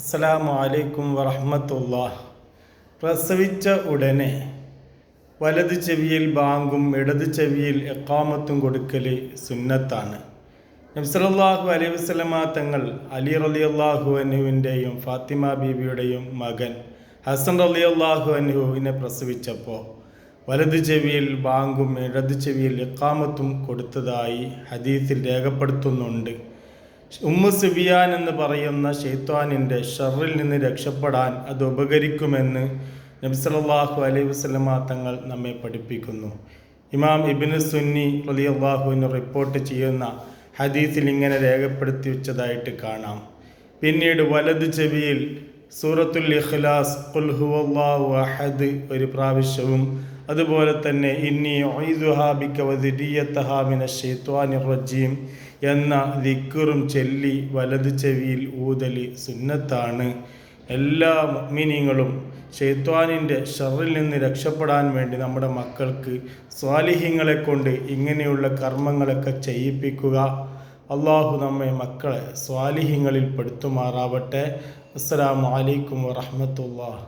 അസ്സലാമു അലൈക്കും വറഹ്മത്തുള്ളാഹി. പ്രസവിച്ച ഉടനെ വലത് ചെവിയിൽ ബാങ്കും ഇടത് ചെവിയിൽ ഇഖാമത്തും കൊടുക്കൽ സുന്നത്താണ്. നബി സല്ലല്ലാഹു അലൈഹി വസല്ലമ തങ്ങൾ അലി റളിയല്ലാഹു അൻഹുവിൻ്റെയും ഫാത്തിമ ബീവിയുടെയും മകൻ ഹസൻ റളിയല്ലാഹു അൻഹുവിനെ പ്രസവിച്ചപ്പോൾ വലത് ചെവിയിൽ ബാങ്കും ഇടത് ചെവിയിൽ ഇഖാമത്തും കൊടുത്തതായി ഹദീസിൽ രേഖപ്പെടുത്തുന്നുണ്ട്. ഉമ്മു സുബിയാൻ എന്ന് പറയുന്ന ശൈത്വാനിൻ്റെ ഷർറിൽ നിന്ന് രക്ഷപ്പെടാൻ അത് ഉപകരിക്കുമെന്ന് നബി സല്ലല്ലാഹു അലൈഹി വസല്ലമ തങ്ങൾ നമ്മെ പഠിപ്പിക്കുന്നു. ഇമാം ഇബ്നു സുന്നി റളിയല്ലാഹു അൻഹു റിപ്പോർട്ട് ചെയ്യുന്ന ഹദീസിൽ ഇങ്ങനെ രേഖപ്പെടുത്തി വെച്ചതായിട്ട് കാണാം. പിന്നീട് വലത് ചെവിയിൽ സൂറത്തുൽ ഇഖ്ലാസ് ഖുൽ ഹുവല്ലാഹു അഹദ് ഒരു പ്രാവശ്യവും അതുപോലെ തന്നെ ഇന്നി ഉഈദുഹാ ബിക വദിരിയതഹാ മിനശ് ശൈത്വാനിർ റജീം എന്ന ദിക്റും ചൊല്ലി വലത് ചെവിയിൽ ഊതലി സുന്നത്താണ്. എല്ലാ മുഅ്മിനീങ്ങളും ശൈത്വാനിൻ്റെ ഷർറിൽ നിന്ന് രക്ഷപ്പെടാൻ വേണ്ടി നമ്മുടെ മക്കൾക്ക് സ്വാലിഹീങ്ങളെ കൊണ്ട് ഇങ്ങനെയുള്ള കർമ്മങ്ങളൊക്കെ ചെയ്യിപ്പിക്കുക. അള്ളാഹു നമ്മെ മക്കളെ സ്വാലിഹീങ്ങളിൽ പെടുത്തുമാറാവട്ടെ. അസ്സലാമു അലൈക്കും വറഹ്മത്തുള്ളാഹി.